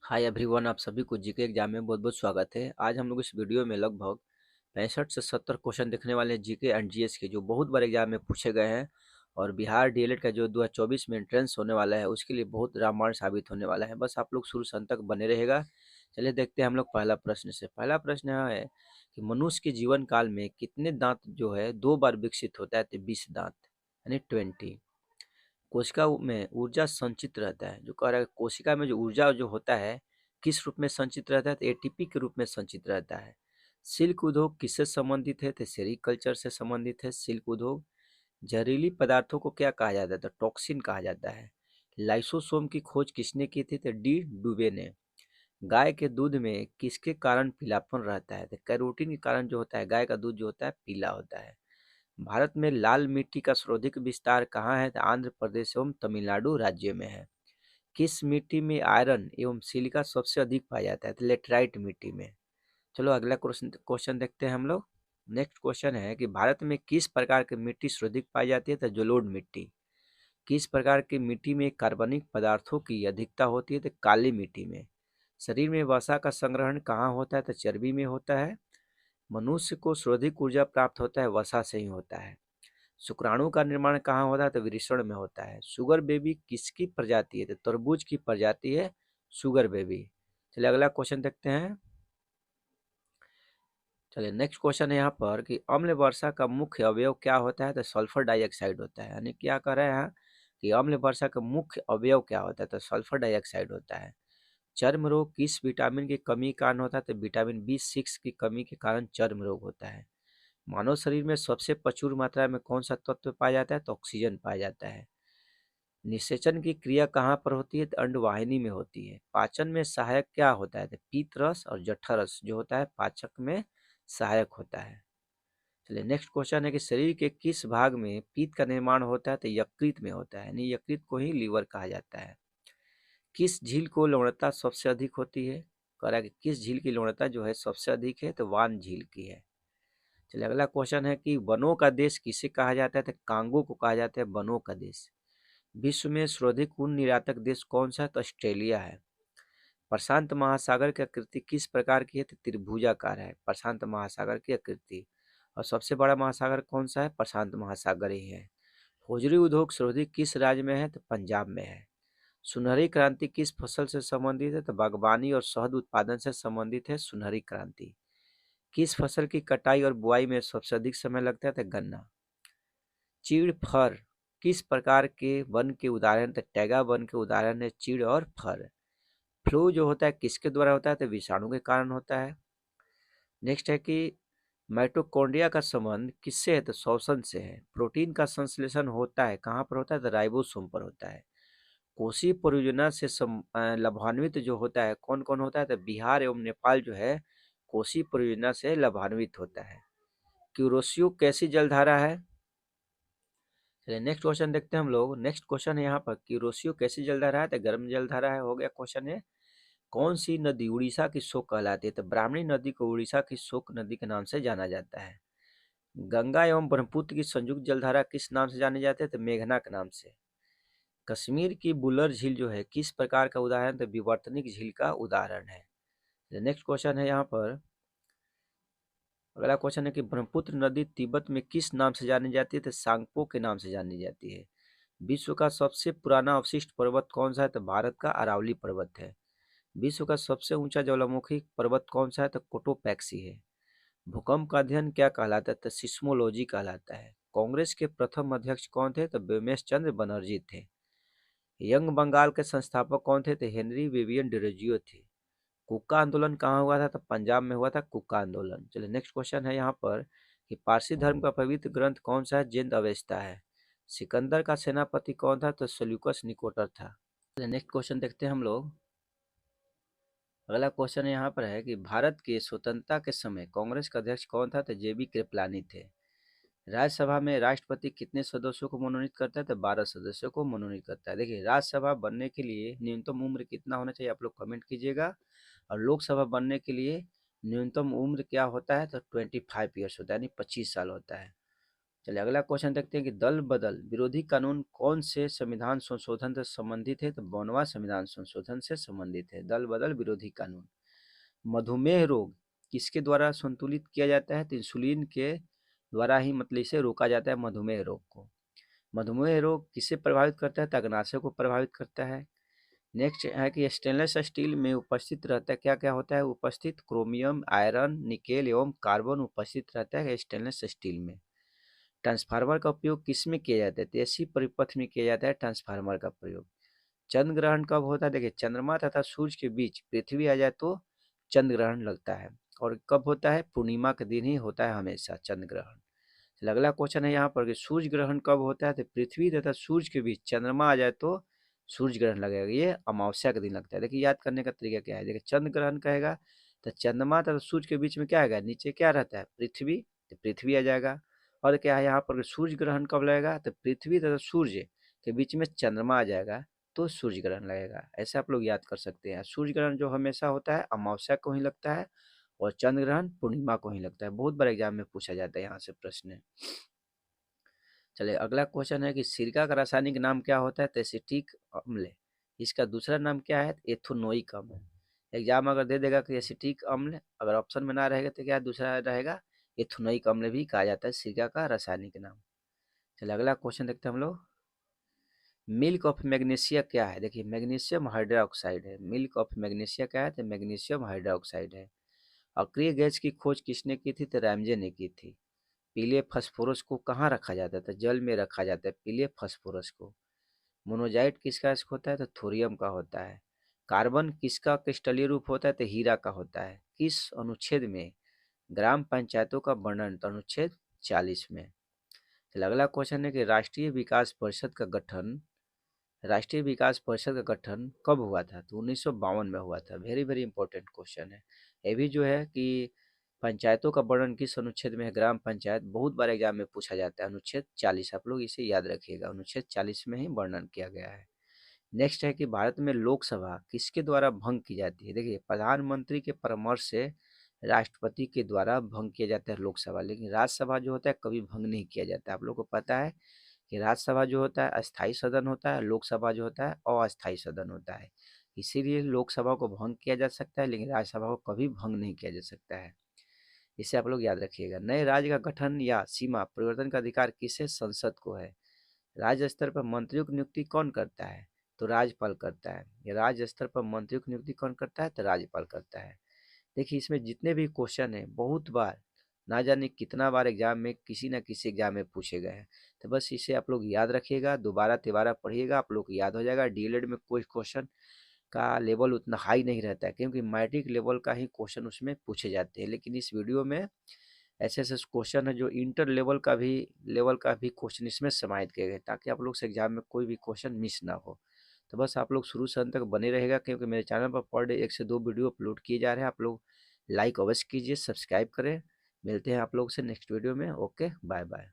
Hi everyone, आप सभी को जीके एग्जाम में बहुत बहुत स्वागत है। आज हम लोग इस वीडियो में लगभग 65 से 70 क्वेश्चन देखने वाले हैं जीके एंड जीएस के, जो बहुत बार एग्जाम में पूछे गए हैं। और बिहार डीएलएड का जो 2024 में एंट्रेंस होने वाला है उसके लिए बहुत रामबाण साबित होने वाला है। बस आप लोग शुरू से अंत तक बने रहेगा। चलिए देखते हैं हम लोग पहला प्रश्न से। पहला प्रश्न यह है कि मनुष्य के जीवन काल में कितने दांत जो है 2 बार विकसित होता है, तो 20 दांत यानी 20। कोशिका में ऊर्जा संचित रहता है। जो कह रहा है कोशिका में जो ऊर्जा जो होता है किस रूप में संचित रहता है, तो एटीपी के रूप में संचित रहता है। सिल्क उद्योग किससे संबंधित है, तो सेरीकल्चर से संबंधित है सिल्क उद्योग। जहरीली पदार्थों को क्या कहा जाता है, तो टॉक्सिन कहा जाता है। लाइसोसोम की खोज किसने की थी, तो डी डुबे ने। गाय के दूध में किसके कारण पीलापन रहता है, तो कैरोटीन के कारण जो होता है गाय का दूध जो होता है पीला होता है। भारत में लाल मिट्टी का सर्वाधिक विस्तार कहाँ है, तो आंध्र प्रदेश एवं तमिलनाडु राज्य में है। किस मिट्टी में आयरन एवं सिलिका सबसे अधिक पाया जाता है, तो लेटराइट मिट्टी में। चलो अगला क्वेश्चन क्वेश्चन देखते हैं हम लोग। नेक्स्ट क्वेश्चन है कि भारत में किस प्रकार की मिट्टी सर्वाधिक पाई जाती है, तो जलोढ़ मिट्टी। किस प्रकार की मिट्टी में कार्बनिक पदार्थों की अधिकता होती है, तो काली मिट्टी में। शरीर में वसा का संग्रहण कहाँ होता है, तो चर्बी में होता है। मनुष्य को सर्वाधिक ऊर्जा प्राप्त होता है वसा से ही होता है। शुक्राणु का निर्माण कहाँ होता है, तो वृषण में होता है। शुगर बेबी किसकी प्रजाति है, तो तरबूज की प्रजाति है शुगर बेबी। चलिए अगला क्वेश्चन देखते हैं। चलिए नेक्स्ट क्वेश्चन है यहाँ पर कि अम्ल वर्षा का मुख्य अवयव क्या होता है, तो सल्फर डाइऑक्साइड होता है। यानी क्या कर रहे हैं यहाँ कि अम्ल वर्षा का मुख्य अवयव क्या होता है, तो सल्फर डाइऑक्साइड होता है। चर्म रोग किस विटामिन की कमी के कारण होता है, तो विटामिन B6 की कमी के कारण चर्म रोग होता है। मानव शरीर में सबसे प्रचुर मात्रा में कौन सा तत्व पाया जाता है, तो ऑक्सीजन पाया जाता है। निषेचन की क्रिया कहाँ पर होती है, तो अंडवाहिनी में होती है। पाचन में सहायक क्या होता है, तो पीत रस और जठर रस जो होता है पाचक में सहायक होता है। चलिए नेक्स्ट क्वेश्चन है कि शरीर के किस भाग में पीत का निर्माण होता है, तो यकृत में होता है। यानी यकृत को ही लीवर कहा जाता है। किस झील को लवणता सबसे अधिक होती है, कह रहा है कि किस झील की लवणता जो है सबसे अधिक है, तो वान झील की है। चलिए अगला क्वेश्चन है कि वनों का देश किसे कहा जाता है, तो कांगो को कहा जाता है वनों का देश। विश्व में सर्वाधिक ऊन निर्यातक देश कौन सा है, तो ऑस्ट्रेलिया है। प्रशांत महासागर की आकृति किस प्रकार की है, तो त्रिभुजाकार है प्रशांत महासागर की आकृति। और सबसे बड़ा महासागर कौन सा है, प्रशांत महासागर ही है। होजरी उद्योग सर्वाधिक किस राज्य में है, तो पंजाब में है। सुनहरी क्रांति किस फसल से संबंधित है, तो बागवानी और शहद उत्पादन से संबंधित है सुनहरी क्रांति। किस फसल की कटाई और बुआई में सबसे अधिक समय लगता है, तो गन्ना। चीड़ फर किस प्रकार के वन के उदाहरण, तो टैगा वन के उदाहरण है चीड़ और फर। फ्लू जो होता है किसके द्वारा होता है, तो विषाणु के कारण होता है। नेक्स्ट है कि माइटोकॉन्ड्रिया का संबंध किससे है, तो श्वसन से है। प्रोटीन का संश्लेषण होता है कहाँ पर होता है, तो राइबोसोम पर होता है। कोसी परियोजना से लाभान्वित जो होता है कौन कौन होता है, तो बिहार एवं नेपाल जो है कोसी परियोजना से लाभान्वित होता है। क्यूरोसियो कैसी जलधारा है। चलिए नेक्स्ट क्वेश्चन देखते हैं हम लोग। नेक्स्ट क्वेश्चन है यहाँ पर कि रोसियो कैसी जलधारा है, तो गर्म जलधारा है। हो गया क्वेश्चन है कौन सी नदी उड़ीसा की शोक कहलाती है, तो ब्राह्मणी नदी को उड़ीसा की शोक नदी के नाम से जाना जाता है। गंगा एवं ब्रह्मपुत्र की संयुक्त जलधारा किस नाम से जानी जाती है, तो मेघना के नाम से। कश्मीर की बुलर झील जो है किस प्रकार का उदाहरण, तो विवर्तनिक झील का उदाहरण है। नेक्स्ट क्वेश्चन है यहाँ पर। अगला क्वेश्चन है कि ब्रह्मपुत्र नदी तिब्बत में किस नाम से जानी जाती है, तो सांगपो के नाम से जानी जाती है। विश्व का सबसे पुराना अवशिष्ट पर्वत कौन सा है, तो भारत का अरावली पर्वत है। विश्व का सबसे ऊंचा ज्वालामुखी पर्वत कौन सा है, तो कोटोपैक्सी है। भूकंप का अध्ययन क्या कहलाता है, तो सिस्मोलॉजी कहलाता है। कांग्रेस के प्रथम अध्यक्ष कौन थे, तो व्योमेश चंद्र बनर्जी थे। यंग बंगाल के संस्थापक कौन थे, तो हेनरी विवियन डिरोजियो थे। कुक्का आंदोलन कहाँ हुआ था, तो पंजाब में हुआ था कुक्का आंदोलन। चलिए नेक्स्ट क्वेश्चन है यहाँ पर कि पारसी धर्म का पवित्र ग्रंथ कौन सा है, जिंद अवेस्ता है। सिकंदर का सेनापति कौन था, तो सेल्यूकस निकोटर था। चलिए नेक्स्ट क्वेश्चन देखते हैं हम लोग। अगला क्वेश्चन यहाँ पर है कि भारत के स्वतंत्रता के समय कांग्रेस का अध्यक्ष कौन था, तो जेबी कृपलानी थे। राज्यसभा में राष्ट्रपति कितने सदस्यों को मनोनीत करता है, तो 12 सदस्यों को मनोनीत करता है। देखिए राज्यसभा बनने के लिए न्यूनतम उम्र कितना होना चाहिए, आप लोग कमेंट कीजिएगा। और लोकसभा बनने के लिए न्यूनतम उम्र क्या होता है, तो 25 ईयर्स होता है यानी 25 साल होता है। चलिए अगला क्वेश्चन देखते हैं कि दल बदल विरोधी कानून कौन से संविधान संशोधन से संबंधित है? तो 52वां संविधान संशोधन से संबंधित है दल बदल विरोधी कानून। मधुमेह रोग किसके द्वारा संतुलित किया जाता है? तो इंसुलिन के द्वारा ही मतलब इसे रोका जाता है मधुमेह रोग को। मधुमेह रोग किसे प्रभावित करता है? तो अग्नाशय को प्रभावित करता है। नेक्स्ट है कि स्टेनलेस स्टील में उपस्थित रहता है, क्या क्या होता है उपस्थित? क्रोमियम, आयरन, निकेल एवं कार्बन उपस्थित रहता है स्टेनलेस स्टील में। ट्रांसफार्मर का उपयोग किस में किया जाता है? तो ऐसी परिपथ में किया जाता है ट्रांसफार्मर का प्रयोग। चंद्र ग्रहण कब होता है? देखिए चंद्रमा तथा सूर्य के बीच पृथ्वी आ जाए तो चंद्र ग्रहण लगता है। और कब होता है? पूर्णिमा के दिन ही होता है हमेशा चंद्र ग्रहण। अगला क्वेश्चन है यहाँ पर कि सूर्य ग्रहण कब होता है? तो पृथ्वी तथा सूर्य के बीच चंद्रमा आ जाए तो सूर्य ग्रहण लगेगा। ये अमावस्या के दिन लगता है। देखिए याद करने का तरीका क्या है? देखिए चंद्र ग्रहण कहेगा तो चंद्रमा तथा सूर्य के बीच में क्या आएगा? नीचे क्या रहता है? पृथ्वी, तो पृथ्वी आ जाएगा। और क्या है यहाँ पर सूर्य ग्रहण कब लगेगा? तो पृथ्वी तथा सूर्य के बीच में चंद्रमा आ जाएगा तो सूर्य ग्रहण लगेगा। ऐसे आप लोग याद कर सकते हैं। सूर्य ग्रहण जो हमेशा होता है अमावस्या को ही लगता है और चंद्र ग्रहण पूर्णिमा को ही लगता है। बहुत बार एग्जाम में पूछा जाता है यहाँ से प्रश्न। चलिए अगला क्वेश्चन है कि सिरका का रासायनिक नाम क्या होता है? तो एसिटिक अम्ल। इसका दूसरा नाम क्या है? एथोनोइक अम्ल। एग्जाम अगर दे देगा कि एसिटिक अम्ल, अगर ऑप्शन में ना रहेगा तो क्या दूसरा रहेगा? एथोनोइक अम्ल भी कहा जाता है सिरका का रासायनिक नाम। चलिए अगला क्वेश्चन देखते हैं हम लोग। मिल्क ऑफ मैग्नीशिया क्या है? देखिए मैग्नीशियम हाइड्रोक्साइड है। मिल्क ऑफ मैग्नीशिया क्या है? तो मैग्नीशियम हाइड्रोक्साइड है। अक्रिय गैस की खोज किसने की थी? तो रैमजे ने की थी। पीले फास्फोरस को कहाँ रखा जाता है? तो जल में रखा जाता है पीले फास्फोरस को। मोनोजाइट किसका होता है? तो थोरियम का होता है। कार्बन किसका क्रिस्टलीय रूप होता है? तो हीरा का होता है। किस अनुच्छेद में? ग्राम पंचायतों का वर्णन, तो अनुच्छेद 40 में। चलिए अगला क्वेश्चन है कि राष्ट्रीय विकास परिषद का गठन कब हुआ था? तो 1952 में हुआ था। वेरी वेरी इंपॉर्टेंट क्वेश्चन है। ये भी जो है कि पंचायतों का वर्णन किस अनुच्छेद में है? ग्राम पंचायत। बहुत बार एग्जाम में पूछा जाता है अनुच्छेद 40। आप लोग इसे याद रखिएगा, अनुच्छेद 40 में ही वर्णन किया गया है। नेक्स्ट है कि भारत में लोकसभा किसके द्वारा भंग की जाती है? देखिए प्रधानमंत्री के परामर्श से राष्ट्रपति के द्वारा भंग किया जाता है लोकसभा, लेकिन राज्यसभा जो होता है कभी भंग नहीं किया जाता। आप लोग को पता है कि राज्यसभा जो होता है अस्थाई सदन होता है, लोकसभा जो होता है अस्थाई सदन होता है। इसीलिए लोकसभा को भंग किया जा सकता है लेकिन राज्यसभा को कभी भंग नहीं किया जा सकता है। इसे आप लोग याद रखिएगा। नए राज्य का गठन या सीमा परिवर्तन का अधिकार किसे? संसद को है। राज्य स्तर पर मंत्रियों की नियुक्ति कौन करता है? तो राज्यपाल करता है। ये राज्य स्तर पर मंत्रियों की नियुक्ति कौन करता है? तो राज्यपाल करता है। देखिए इसमें जितने भी क्वेश्चन हैं बहुत बार, ना जाने कितना बार एग्जाम में किसी ना किसी एग्जाम में पूछे गए हैं। तो बस इसे आप लोग याद रखिएगा, दोबारा तिबारा पढ़िएगा, आप लोग को याद हो जाएगा। डीएलएड में कोई क्वेश्चन का लेवल उतना हाई नहीं रहता है क्योंकि मैट्रिक लेवल का ही क्वेश्चन उसमें पूछे जाते हैं, लेकिन इस वीडियो में ऐसे ऐसे क्वेश्चन है जो इंटर लेवल का भी क्वेश्चन इसमें समाहित किए गए ताकि आप लोग से एग्जाम में कोई भी क्वेश्चन मिस ना हो। तो बस आप लोग शुरू से अंत तक बने रहेगा क्योंकि मेरे चैनल पर पर डे 1 से 2 वीडियो अपलोड किए जा रहे हैं। आप लोग लाइक अवश्य कीजिए, सब्सक्राइब करें। मिलते हैं आप लोग से नेक्स्ट वीडियो में। Okay, bye bye.